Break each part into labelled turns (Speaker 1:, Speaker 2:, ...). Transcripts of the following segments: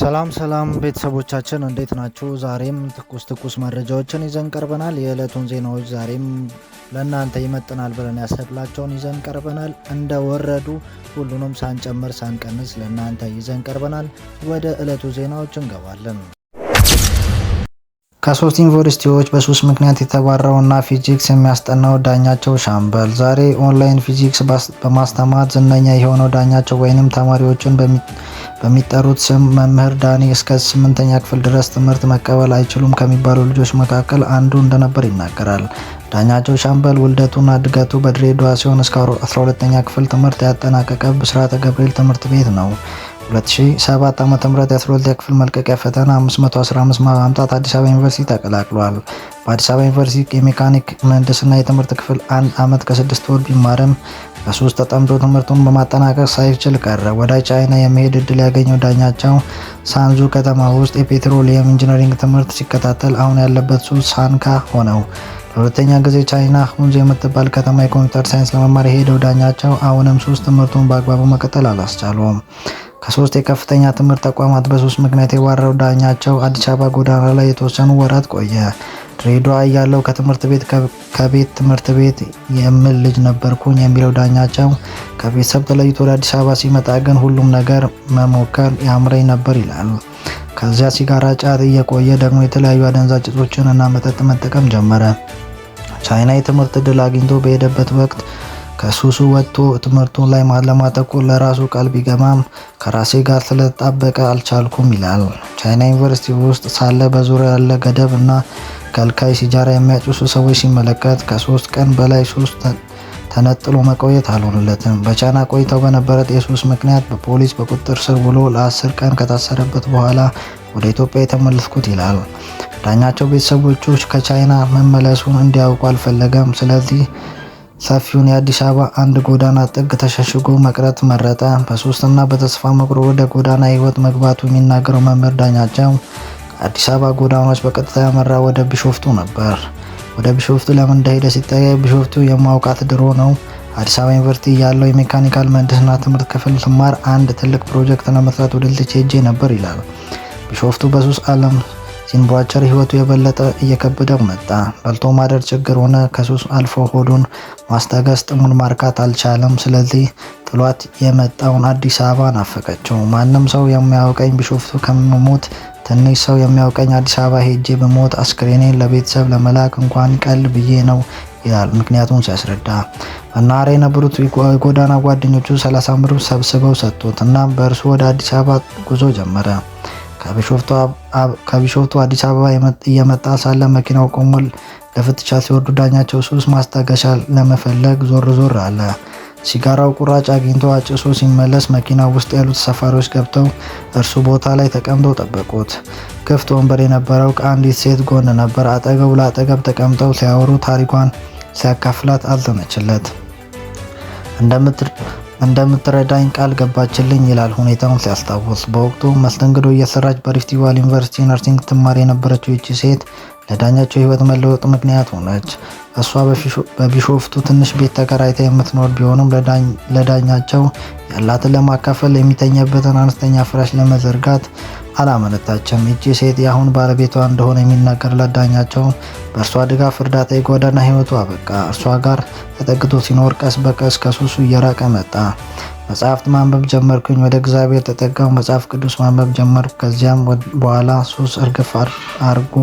Speaker 1: ሰላም ቤተሰቦቻችን እንዴት ናችሁ? ዛሬም ትኩስ መረጃዎችን ይዘን ቀርበናል። የዕለቱን ዜናዎች ዛሬም ለእናንተ ይመጥናል ብለን ያሰብላቸውን ይዘን ቀርበናል። እንደወረዱ ሁሉንም ሳንጨምር ሳንቀንስ ለእናንተ ይዘን ቀርበናል። ወደ ዕለቱ ዜናዎች እንገባለን። ከሶስት ዩኒቨርሲቲዎች በሱስ ምክንያት የተባረረውና ፊዚክስ የሚያስጠናው ዳኛቸው ሻምበል ዛሬ ኦንላይን ፊዚክስ በማስተማር ዝነኛ የሆነው ዳኛቸው ወይንም ተማሪዎችን በሚጠሩት ስም መምህር ዳኒ እስከ 8ኛ ክፍል ድረስ ትምህርት መቀበል አይችሉም ከሚባሉ ልጆች መካከል አንዱ እንደነበር ይናገራል። ዳኛቸው ሻምበል ውልደቱና እድገቱ በድሬዳዋ ሲሆን እስከ 12ኛ ክፍል ትምህርት ያጠናቀቀ ብስራተ ገብርኤል ትምህርት ቤት ነው። 2007 ዓ.ም የ12ኛ ክፍል መልቀቂያ ፈተና 515 በማምጣት አዲስ አበባ ዩኒቨርሲቲ ተቀላቅሏል። በአዲስ አበባ ዩኒቨርሲቲ የሜካኒክ ምህንድስና የትምህርት ክፍል 1 ዓመት ከ6 ወር ቢማርም በሱስ ተጠምዶ ትምህርቱን በማጠናቀቅ ሳይችል ቀረ። ወደ ቻይና የመሄድ እድል ያገኘው ዳኛቸው ሳንዙ ከተማ ውስጥ የፔትሮሊየም ኢንጂነሪንግ ትምህርት ሲከታተል አሁን ያለበት ሱስ ሳንካ ሆነው። ለሁለተኛ ጊዜ ቻይና ሁንዙ የምትባል ከተማ የኮምፒውተር ሳይንስ ለመማር የሄደው ዳኛቸው አሁንም ሱስ ትምህርቱን በአግባቡ መቀጠል አላስቻለውም። ከሶስት የከፍተኛ ትምህርት ተቋማት በሱስ ምክንያት የባረረው ዳኛቸው አዲስ አበባ ጎዳና ላይ የተወሰኑ ወራት ቆየ። ድሬዳዋ እያለው ከቤት ትምህርት ቤት የምል ልጅ ነበርኩኝ የሚለው ዳኛቸው ከቤተሰብ ተለይቶ ወደ አዲስ አበባ ሲመጣ ግን ሁሉም ነገር መሞከር ያምረኝ ነበር ይላል። ከዚያ ሲጋራ፣ ጫት እየቆየ ደግሞ የተለያዩ አደንዛዥ እጾችን እና መጠጥ መጠቀም ጀመረ። ቻይና የትምህርት እድል አግኝቶ በሄደበት ወቅት ከሱሱ ወጥቶ ትምህርቱን ላይ ለማተኮር ለራሱ ቃል ቢገባም ከራሴ ጋር ስለተጣበቀ አልቻልኩም ይላል። ቻይና ዩኒቨርሲቲ ውስጥ ሳለ በዙሪያ ያለ ገደብ እና ከልካይ ሲጃራ የሚያጭሱ ሰዎች ሲመለከት ከ3 ቀን በላይ ሱስ ተነጥሎ መቆየት አልሆነለትም። በቻይና ቆይታው በነበረት የሱስ ምክንያት በፖሊስ በቁጥጥር ስር ውሎ ለ10 ቀን ከታሰረበት በኋላ ወደ ኢትዮጵያ የተመለስኩት ይላል። ዳኛቸው ቤተሰቦቹ ከቻይና መመለሱን እንዲያውቁ አልፈለገም። ስለዚህ ሰፊውን የአዲስ አበባ አንድ ጎዳና ጥግ ተሸሽጎ መቅረት መረጠ። በሱስና በተስፋ መቁረጥ ወደ ጎዳና ህይወት መግባቱ የሚናገረው መምህር ዳኛቸው አዲስ አበባ ጎዳናዎች በቀጥታ ያመራ ወደ ቢሾፍቱ ነበር። ወደ ቢሾፍቱ ለምን እንደሄደ ሲጠየቅ ቢሾፍቱ የማውቃት ድሮ ነው። አዲስ አበባ ዩኒቨርሲቲ ያለው የሜካኒካል ምህንድስና ትምህርት ክፍል ስማር አንድ ትልቅ ፕሮጀክት ለመስራት ወደ ልጅ ሄጄ ነበር ይላል። ቢሾፍቱ በሱስ ዓለም ሲንቧቸር ህይወቱ የበለጠ እየከበደው መጣ። በልቶ ማደር ችግር ሆነ። ከሱስ አልፎ ሆዱን ማስታገስ ጥሙን ማርካት አልቻለም። ስለዚህ ጥሏት የመጣውን አዲስ አበባ ናፈቀችው። ማንም ሰው የሚያውቀኝ ቢሾፍቱ ከመሞት ትንሽ ሰው የሚያውቀኝ አዲስ አበባ ሄጄ በሞት አስክሬኔን ለቤተሰብ ለመላክ እንኳን ቀል ብዬ ነው ይላል ምክንያቱም ሲያስረዳ። በናሬ የነበሩት የጎዳና ጓደኞቹ 30 ብር ሰብስበው ሰጡት እና በእርሱ ወደ አዲስ አበባ ጉዞ ጀመረ። ከቢሾፍቱ አዲስ አበባ እየመጣ ሳለ መኪናው ቆሞ ለፍተሻ ሲወርዱ ዳኛቸው ሱስ ማስታገሻ ለመፈለግ ዞር አለ። ሲጋራው ቁራጭ አግኝቶ አጭሶ ሲመለስ መኪና ውስጥ ያሉት ተሳፋሪዎች ገብተው እርሱ ቦታ ላይ ተቀምጠው ጠበቁት። ክፍት ወንበር የነበረው ከአንዲት ሴት ጎን ነበር። አጠገቡ ለአጠገብ ተቀምጠው ሲያወሩ ታሪኳን ሲያካፍላት አልተመችለት። እንደምትረዳኝ ቃል ገባችልኝ ይላል ሁኔታውን ሲያስታውስ። በወቅቱ መስተንግዶ እየሰራች በሪፍት ቫሊ ዩኒቨርሲቲ ነርሲንግ ትማር የነበረችው ይቺ ሴት ለዳኛቸው ህይወት መለወጥ ምክንያት ሆነች። እሷ በቢሾፍቱ ትንሽ ቤት ተከራይታ የምትኖር ቢሆንም ለዳኛቸው ያላትን ለማካፈል የሚተኛበትን አነስተኛ ፍራሽ ለመዘርጋት አላመነታችም። ይቺ ሴት የአሁን ባለቤቷ እንደሆነ የሚናገርላት ዳኛቸው በእርሷ ድጋፍ እርዳታ የጎዳና ህይወቱ አበቃ። እርሷ ጋር ተጠግቶ ሲኖር ቀስ በቀስ ከሱሱ እየራቀ መጣ። መጽሐፍት ማንበብ ጀመርኩኝ። ወደ እግዚአብሔር ተጠጋው። መጽሐፍ ቅዱስ ማንበብ ጀመርኩ። ከዚያም በኋላ ሱስ እርግፍ አርጎ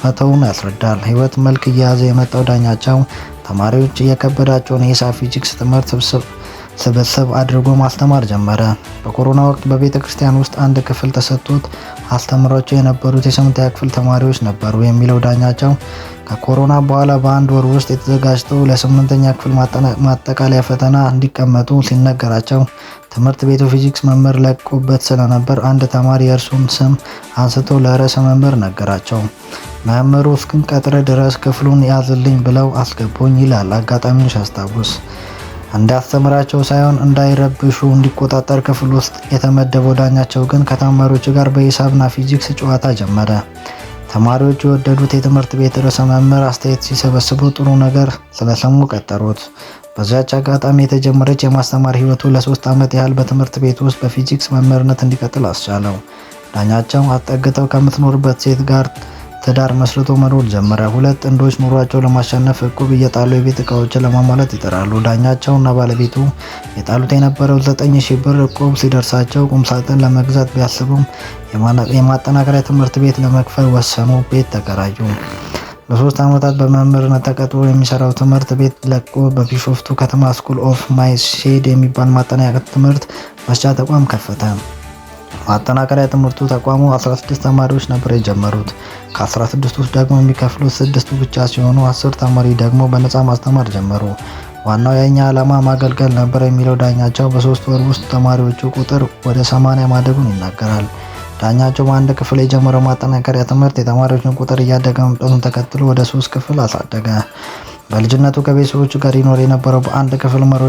Speaker 1: መተውን ያስረዳል። ህይወት መልክ እየያዘ የመጣው ዳኛቸው ተማሪዎች የከበዳቸውን የሂሳብ ፊዚክስ ትምህርት ስብስብ አድርጎ ማስተማር ጀመረ። በኮሮና ወቅት በቤተ ክርስቲያን ውስጥ አንድ ክፍል ተሰጥቶት አስተምሯቸው የነበሩት የ8ኛ ክፍል ተማሪዎች ነበሩ የሚለው ዳኛቸው ከኮሮና በኋላ በአንድ ወር ውስጥ የተዘጋጅተው ለ8ኛ ክፍል ማጠቃለያ ፈተና እንዲቀመጡ ሲነገራቸው ትምህርት ቤቱ ፊዚክስ መምህር ለቆበት ስለነበር አንድ ተማሪ የእርሱን ስም አንስቶ ለርዕሰ መምህር ነገራቸው። መምህሩ እስክንቀጥር ድረስ ክፍሉን ያዝልኝ ብለው አስገቡኝ ይላል አጋጣሚውን ሲያስታውስ። እንዳስተምራቸው ሳይሆን እንዳይረብሹ እንዲቆጣጠር ክፍል ውስጥ የተመደበው ዳኛቸው ግን ከተማሪዎቹ ጋር በሂሳብና ፊዚክስ ጨዋታ ጀመረ። ተማሪዎቹ የወደዱት የትምህርት ቤት ርዕሰ መምህር አስተያየት ሲሰበስቡ ጥሩ ነገር ስለሰሙ ቀጠሩት። በዚያች አጋጣሚ የተጀመረች የማስተማር ህይወቱ ለ3 ዓመት ያህል በትምህርት ቤት ውስጥ በፊዚክስ መምህርነት እንዲቀጥል አስቻለው። ዳኛቸው አስጠግተው ከምትኖርበት ሴት ጋር ትዳር መስርቶ መኖር ጀመረ። ሁለት ጥንዶች ኑሯቸው ለማሸነፍ እቁብ እየጣሉ የቤት እቃዎችን ለማሟላት ይጥራሉ። ዳኛቸውና ባለቤቱ የጣሉት የነበረው 9000 ብር እቁብ ሲደርሳቸው ቁምሳጥን ለመግዛት ቢያስቡም የማጠናከሪያ ትምህርት ቤት ለመክፈል ወሰኑ። ቤት ተከራዩ። ለ3 ዓመታት በመምህርነት ተቀጥሮ የሚሰራው ትምህርት ቤት ለቆ በቢሾፍቱ ከተማ ስኩል ኦፍ ማይሴድ የሚባል ማጠናከሪያ ትምህርት መስጫ ተቋም ከፈተ። ማጠናከሪያ ትምህርቱ ተቋሙ 16 ተማሪዎች ነበር የጀመሩት። ከ16 ውስጥ ደግሞ የሚከፍሉት 6ቱ ብቻ ሲሆኑ 10 ተማሪ ደግሞ በነፃ ማስተማር ጀመሩ። ዋናው የኛ ዓላማ ማገልገል ነበር የሚለው ዳኛቸው በ3 ወር ውስጥ ተማሪዎቹ ቁጥር ወደ 80 ማደጉን ይናገራል። ዳኛቸው በአንድ ክፍል የጀመረው ማጠናከሪያ ትምህርት የተማሪዎችን ቁጥር እያደገ መምጣቱን ተከትሎ ወደ 3 ክፍል አሳደገ። በልጅነቱ ከቤተሰቦቹ ጋር ይኖር የነበረው በአንድ ክፍል መሮ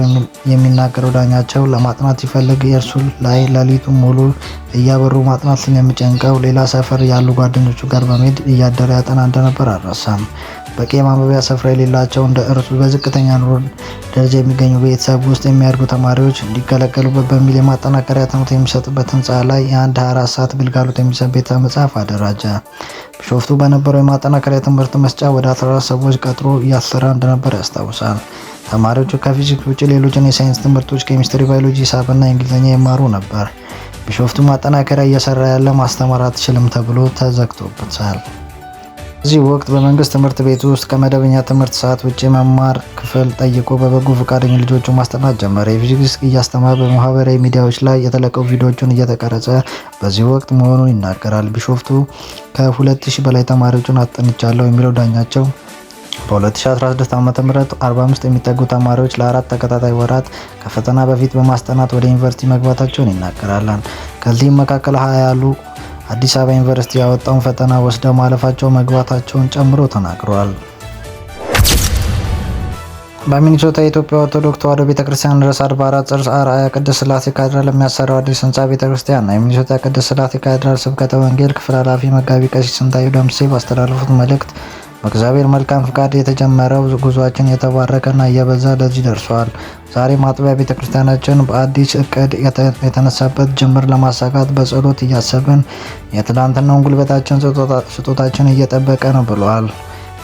Speaker 1: የሚናገረው ዳኛቸው ለማጥናት ሲፈልግ የእርሱ ላይ ሌሊቱን ሙሉ እያበሩ ማጥናት ስለሚጨንቀው ሌላ ሰፈር ያሉ ጓደኞቹ ጋር በመሄድ እያደረ ያጠና እንደነበር አልረሳም። በቂ የማንበቢያ ስፍራ የሌላቸው እንደ እርሱ በዝቅተኛ ኑሮ ደረጃ የሚገኙ ቤተሰብ ውስጥ የሚያድጉ ተማሪዎች እንዲገለገሉበት በሚል የማጠናከሪያ ትምህርት የሚሰጥበት ህንፃ ላይ የአንድ 24 ሰዓት ግልጋሎት የሚሰጥ ቤተ መጻሕፍት አደራጀ። ቢሾፍቱ በነበረው የማጠናከሪያ ትምህርት መስጫ ወደ 14 ሰዎች ቀጥሮ እያሰራ እንደነበር ያስታውሳል። ተማሪዎቹ ከፊዚክስ ውጭ ሌሎችን የሳይንስ ትምህርቶች ኬሚስትሪ፣ ባዮሎጂ፣ ሂሳብና እንግሊዝኛ ይማሩ ነበር። ቢሾፍቱ ማጠናከሪያ እየሰራ ያለ ማስተማር አትችልም ተብሎ ተዘግቶበታል። በዚህ ወቅት በመንግስት ትምህርት ቤት ውስጥ ከመደበኛ ትምህርት ሰዓት ውጭ መማር ክፍል ጠይቆ በበጎ ፈቃደኛ ልጆቹን ማስጠናት ጀመረ። የፊዚክስ እያስተማረ በማህበራዊ ሚዲያዎች ላይ የተለቀቁ ቪዲዮዎችን እየተቀረጸ በዚህ ወቅት መሆኑን ይናገራል። ቢሾፍቱ ከ2000 በላይ ተማሪዎችን አስጠንቻለሁ የሚለው ዳኛቸው በ2016 ዓ.ም 45 የሚጠጉ ተማሪዎች ለ4 ተከታታይ ወራት ከፈተና በፊት በማስጠናት ወደ ዩኒቨርሲቲ መግባታቸውን ይናገራል። ከዚህም መካከል 20 ያሉ አዲስ አበባ ዩኒቨርሲቲ ያወጣውን ፈተና ወስደው ማለፋቸው መግባታቸውን ጨምሮ ተናግረዋል። በሚኒሶታ የኢትዮጵያ ኦርቶዶክስ ተዋሕዶ ቤተክርስቲያን ርዕሰ አድባራት ጽርሐ አርአያ ቅድስት ሥላሴ ካቴድራል የሚያሰራው አዲስ ህንፃ ቤተክርስቲያን ነው። የሚኒሶታ ቅድስት ሥላሴ ካቴድራል ስብከተ ወንጌል ክፍል ኃላፊ መጋቢ ቀሲስ ስንታየሁ ደምሴ ባስተላለፉት መልእክት በእግዚአብሔር መልካም ፍቃድ የተጀመረው ጉዟችን የተባረከና እየበዛ ለዚህ ደርሷል። ዛሬም አጥቢያ ቤተክርስቲያናችን በአዲስ እቅድ የተነሳበት ጅምር ለማሳካት በጸሎት እያሰብን የትላንትናውን ጉልበታችን ስጦታችን እየጠበቀ ነው ብለዋል።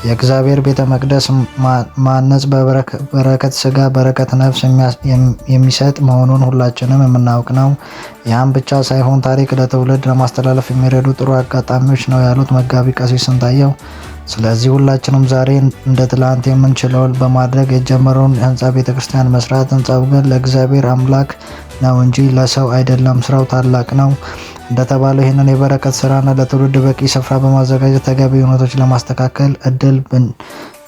Speaker 1: የእግዚአብሔር ቤተ መቅደስ ማነጽ በረከት ስጋ በረከት ነፍስ የሚሰጥ መሆኑን ሁላችንም የምናውቅ ነው። ያም ብቻ ሳይሆን ታሪክ ለትውልድ ለማስተላለፍ የሚረዱ ጥሩ አጋጣሚዎች ነው ያሉት መጋቢ ቀሲስ ስንታየሁ ስለዚህ ሁላችንም ዛሬ እንደ ትላንት የምንችለውን በማድረግ የጀመረውን ህንፃ ቤተክርስቲያን መስራት። ህንፃው ግን ለእግዚአብሔር አምላክ ነው እንጂ ለሰው አይደለም። ስራው ታላቅ ነው እንደተባለው ይህንን የበረከት ስራና ለትውልድ በቂ ስፍራ በማዘጋጀት ተገቢ እውነቶች ለማስተካከል እድል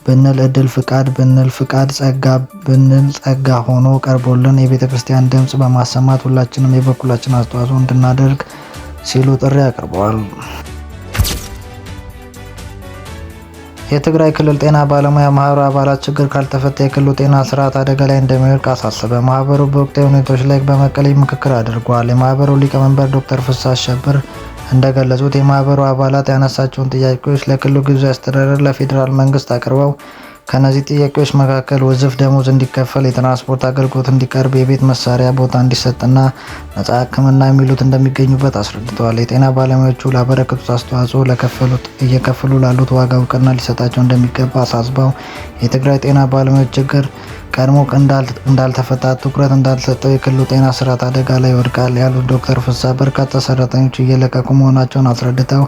Speaker 1: ብንል እድል፣ ፍቃድ ብንል ፍቃድ፣ ጸጋ ብንል ጸጋ ሆኖ ቀርቦልን የቤተክርስቲያን ድምፅ በማሰማት ሁላችንም የበኩላችን አስተዋጽኦ እንድናደርግ ሲሉ ጥሪ አቅርበዋል። የትግራይ ክልል ጤና ባለሙያ ማህበር አባላት ችግር ካልተፈታ የክልሉ ጤና ስርዓት አደጋ ላይ እንደሚወድቅ አሳሰበ። ማህበሩ በወቅታዊ ሁኔታዎች ላይ በመቀሌ ምክክር አድርጓል። የማህበሩ ሊቀመንበር ዶክተር ፍስሐ አሸብር እንደገለጹት የማህበሩ አባላት ያነሳቸውን ጥያቄዎች ለክልሉ ጊዜያዊ አስተዳደር ለፌዴራል መንግስት አቅርበው ከነዚህ ጥያቄዎች መካከል ውዝፍ ደሞዝ እንዲከፈል፣ የትራንስፖርት አገልግሎት እንዲቀርብ፣ የቤት መሳሪያ ቦታ እንዲሰጥና ነጻ ሕክምና የሚሉት እንደሚገኙበት አስረድተዋል። የጤና ባለሙያዎቹ ላበረከቱት አስተዋጽኦ እየከፈሉ ላሉት ዋጋ እውቅና ሊሰጣቸው እንደሚገባ አሳስበው የትግራይ ጤና ባለሙያዎች ችግር ቀድሞ እንዳልተፈታ ትኩረት እንዳልተሰጠው የክልሉ ጤና ስርዓት አደጋ ላይ ይወድቃል ያሉት ዶክተር ፍስሐ በርካታ ሰራተኞች እየለቀቁ መሆናቸውን አስረድተው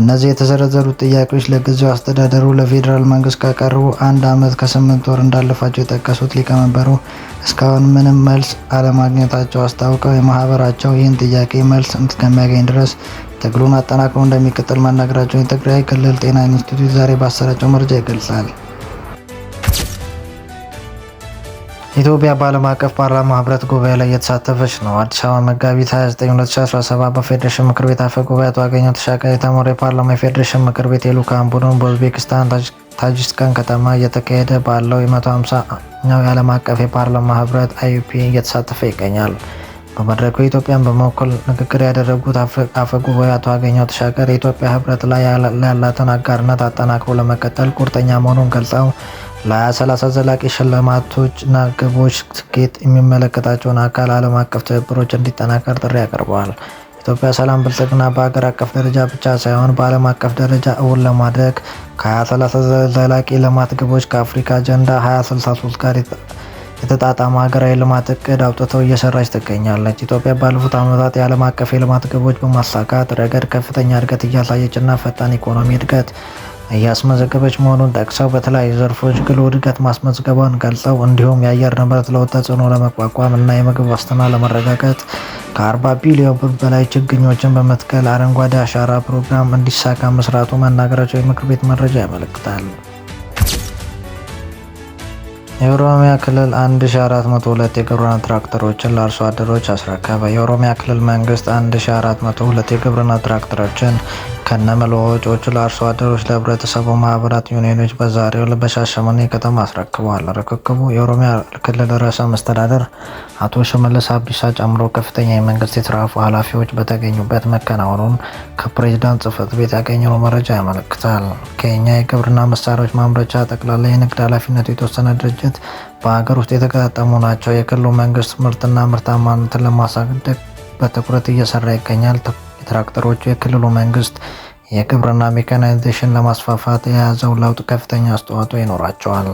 Speaker 1: እነዚህ የተዘረዘሩት ጥያቄዎች ለጊዜያዊ አስተዳደሩ ለፌዴራል መንግስት ካቀረቡ 1 ዓመት ከ8 ወር እንዳለፋቸው የጠቀሱት ሊቀመንበሩ እስካሁን ምንም መልስ አለማግኘታቸው አስታውቀው የማህበራቸው ይህን ጥያቄ መልስ እስከሚያገኝ ድረስ ትግሉን አጠናክረው እንደሚቀጥል መናገራቸውን የትግራይ ክልል ጤና ኢንስቲትዩት ዛሬ ባሰራጨው መረጃ ይገልጻል። ኢትዮጵያ በዓለም አቀፍ ፓርላማ ህብረት ጉባኤ ላይ እየተሳተፈች ነው። አዲስ አበባ መጋቢት 29 2017 በፌዴሬሽን ምክር ቤት አፈ ጉባኤ አቶ አገኘሁ ተሻገር የተመራው የፓርላማ የፌዴሬሽን ምክር ቤት የልዑካን ቡድን በኡዝቤኪስታን ታጂኪስታን ከተማ እየተካሄደ ባለው የ150ኛው የዓለም አቀፍ የፓርላማ ህብረት IUP እየተሳተፈ ይገኛል። በመድረኩ ኢትዮጵያን በመወከል ንግግር ያደረጉት አፈ ጉባኤ አቶ አገኘሁ ተሻገር የኢትዮጵያ ህብረት ላይ ያላትን አጋርነት አጠናክሮ ለመቀጠል ቁርጠኛ መሆኑን ገልጸው ለ2030 ዘላቂ ሽልማቶችና ግቦች ስኬት የሚመለከታቸውን አካል ዓለም አቀፍ ትብብሮች እንዲጠናከር ጥሪ አቅርበዋል። ኢትዮጵያ ሰላም ብልጽግና በሀገር አቀፍ ደረጃ ብቻ ሳይሆን በዓለም አቀፍ ደረጃ እውን ለማድረግ ከ2030 ዘላቂ ልማት ግቦች ከአፍሪካ አጀንዳ 2063 ጋር የተጣጣመ ሀገራዊ ልማት እቅድ አውጥተው እየሰራች ትገኛለች። ኢትዮጵያ ባለፉት ዓመታት የዓለም አቀፍ የልማት ግቦች በማሳካት ረገድ ከፍተኛ እድገት እያሳየችና ፈጣን ኢኮኖሚ እድገት እያስመዘገበች መሆኑን ጠቅሰው በተለያዩ ዘርፎች ጉልህ እድገት ማስመዝገቧን ገልጸው እንዲሁም የአየር ንብረት ለውጥ ተጽዕኖ ለመቋቋም እና የምግብ ዋስትና ለማረጋገጥ ከ40 ቢሊዮን ብር በላይ ችግኞችን በመትከል አረንጓዴ አሻራ ፕሮግራም እንዲሳካ መስራቱ መናገራቸው የምክር ቤት መረጃ ያመለክታል። የኦሮሚያ ክልል 1402 የግብርና ትራክተሮችን ለአርሶ አደሮች አስረከበ። የኦሮሚያ ክልል መንግስት 1402 የግብርና ትራክተሮችን ከነመለዋወጫዎቹ ለአርሶ አደሮች ለህብረተሰቡ ማህበራት ዩኒዮኖች በዛሬው ዕለት በሻሸመኔ ከተማ አስረክበዋል። ርክክቡ የኦሮሚያ ክልል ርዕሰ መስተዳድር አቶ ሽመልስ አብዲሳ ጨምሮ ከፍተኛ የመንግስት የስራ ኃላፊዎች በተገኙበት መከናወኑን ከፕሬዝዳንት ጽህፈት ቤት ያገኘነው መረጃ ያመለክታል። ኬኛ የግብርና መሳሪያዎች ማምረቻ ጠቅላላ የንግድ ኃላፊነቱ የተወሰነ ድርጅት በሀገር ውስጥ የተገጣጠሙ ናቸው። የክልሉ መንግስት ምርትና ምርታማነትን ለማሳደግ በትኩረት እየሰራ ይገኛል። ትራክተሮቹ የክልሉ መንግስት የግብርና ሜካናይዜሽን ለማስፋፋት የያዘው ለውጥ ከፍተኛ አስተዋጽኦ ይኖራቸዋል።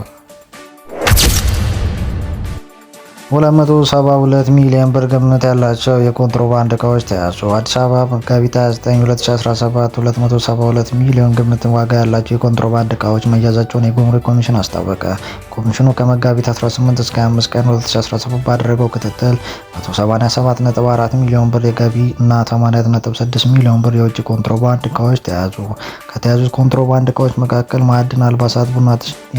Speaker 1: 272 ሚሊዮን ብር ግምት ያላቸው የኮንትሮባንድ እቃዎች ተያዙ። አዲስ አበባ መጋቢት 29 2017 272 ሚሊዮን ግምት ዋጋ ያላቸው የኮንትሮባንድ እቃዎች መያዛቸውን የጉምሩክ ኮሚሽን አስታወቀ። ኮሚሽኑ ከመጋቢት 18 እስከ 25 ቀን 2017 ባደረገው ክትትል 187.4 ሚሊዮን ብር የገቢ እና 80.6 ሚሊዮን ብር የውጭ ኮንትሮባንድ እቃዎች ተያዙ። ከተያዙት ኮንትሮባንድ እቃዎች መካከል ማዕድን፣ አልባሳት፣ ቡና፣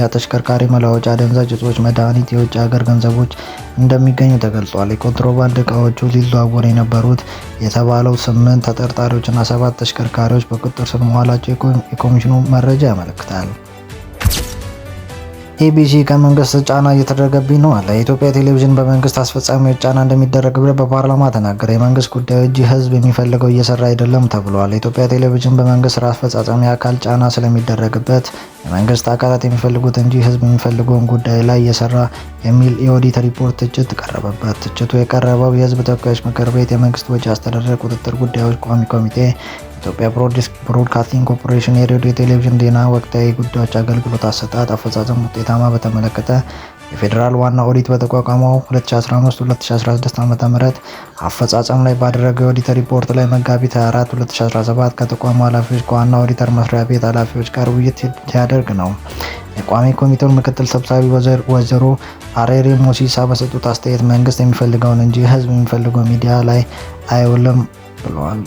Speaker 1: የተሽከርካሪ መለዋወጫ፣ አደንዛዥ እጾች፣ መድኃኒት፣ የውጭ ሀገር ገንዘቦች እንደሚገኙ ተገልጿል። የኮንትሮባንድ እቃዎቹ ሊዘዋወሩ የነበሩት የተባለው 8 ተጠርጣሪዎችና 7 ተሽከርካሪዎች በቁጥጥር ስር መዋላቸው የኮሚሽኑ መረጃ ያመለክታል። ኢቢሲ ከመንግስት ጫና እየተደረገብኝ ነው አለ። የኢትዮጵያ ቴሌቪዥን በመንግስት አስፈጻሚዎች ጫና እንደሚደረግበት በፓርላማ ተናገረ። የመንግስት ጉዳዮች እንጂ ህዝብ የሚፈልገው እየሰራ አይደለም ተብሏል። የኢትዮጵያ ቴሌቪዥን በመንግስት ስራ አስፈጻሚ አካል ጫና ስለሚደረግበት የመንግስት አካላት የሚፈልጉት እንጂ ህዝብ የሚፈልገውን ጉዳይ ላይ እየሰራ የሚል የኦዲት ሪፖርት ትችት ቀረበበት። ትችቱ የቀረበው የህዝብ ተወካዮች ምክር ቤት የመንግስት ወጪ አስተዳደር ቁጥጥር ጉዳዮች ቋሚ ኮሚቴ፣ ኢትዮጵያ ብሮድካስቲንግ ኮርፖሬሽን የሬዲዮ ቴሌቪዥን ዜና ወቅታዊ ጉዳዮች አገልግሎት አሰጣጥ አፈጻጸም ውጤታማ በተመለከተ የፌዴራል ዋና ኦዲት በተቋቋመው 2015-2016 ዓ.ም አፈጻጸም ላይ ባደረገው የኦዲት ሪፖርት ላይ መጋቢት 24 2017 ከተቋሙ ኃላፊዎች ከዋና ኦዲተር መስሪያ ቤት ኃላፊዎች ጋር ውይይት ሲያደርግ ነው። የቋሚ ኮሚቴው ምክትል ሰብሳቢ ወይዘሮ አሬሬ ሞሲሳ በሰጡት አስተያየት መንግስት የሚፈልገውን እንጂ ህዝብ የሚፈልገው ሚዲያ ላይ አይውልም ብለዋል።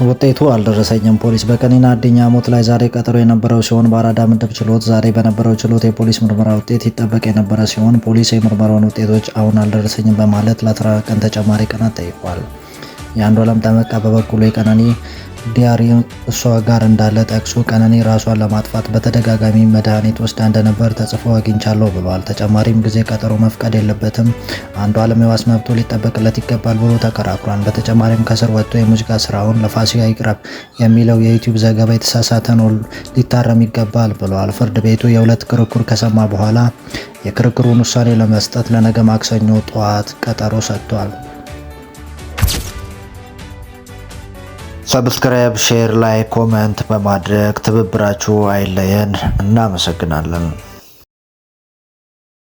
Speaker 1: ውጤቱ አልደረሰኝም። ፖሊስ በቀነኒ አዱኛ ሞት ላይ ዛሬ ቀጠሮ የነበረው ሲሆን በአራዳ ምድብ ችሎት ዛሬ በነበረው ችሎት የፖሊስ ምርመራ ውጤት ይጠበቅ የነበረ ሲሆን ፖሊስ የምርመራውን ውጤቶች አሁን አልደረሰኝም በማለት ለ10 ቀን ተጨማሪ ቀናት ጠይቋል። የአንዱዓለም ጠበቃ በበኩሉ የቀነኒ ዲያሪ እሷ ጋር እንዳለ ጠቅሶ ቀነኒ ራሷን ለማጥፋት በተደጋጋሚ መድኃኒት ወስዳ እንደነበር ተጽፎ አግኝቻለሁ ብሏል። ተጨማሪም ጊዜ ቀጠሮ መፍቀድ የለበትም፣ አንዱዓለም የዋስ መብቱ ሊጠበቅለት ይገባል ብሎ ተከራክሯል። በተጨማሪም ከስር ወጥቶ የሙዚቃ ስራውን ለፋሲካ ይቅረብ የሚለው የዩቲዩብ ዘገባ የተሳሳተ ነው፣ ሊታረም ይገባል ብሏል። ፍርድ ቤቱ የሁለት ክርክር ከሰማ በኋላ የክርክሩን ውሳኔ ለመስጠት ለነገ ማክሰኞ ጠዋት ቀጠሮ ሰጥቷል። ሰብስክራይብ፣ ሼር፣ ላይክ፣ ኮሜንት በማድረግ ትብብራችሁ አይለየን። እናመሰግናለን።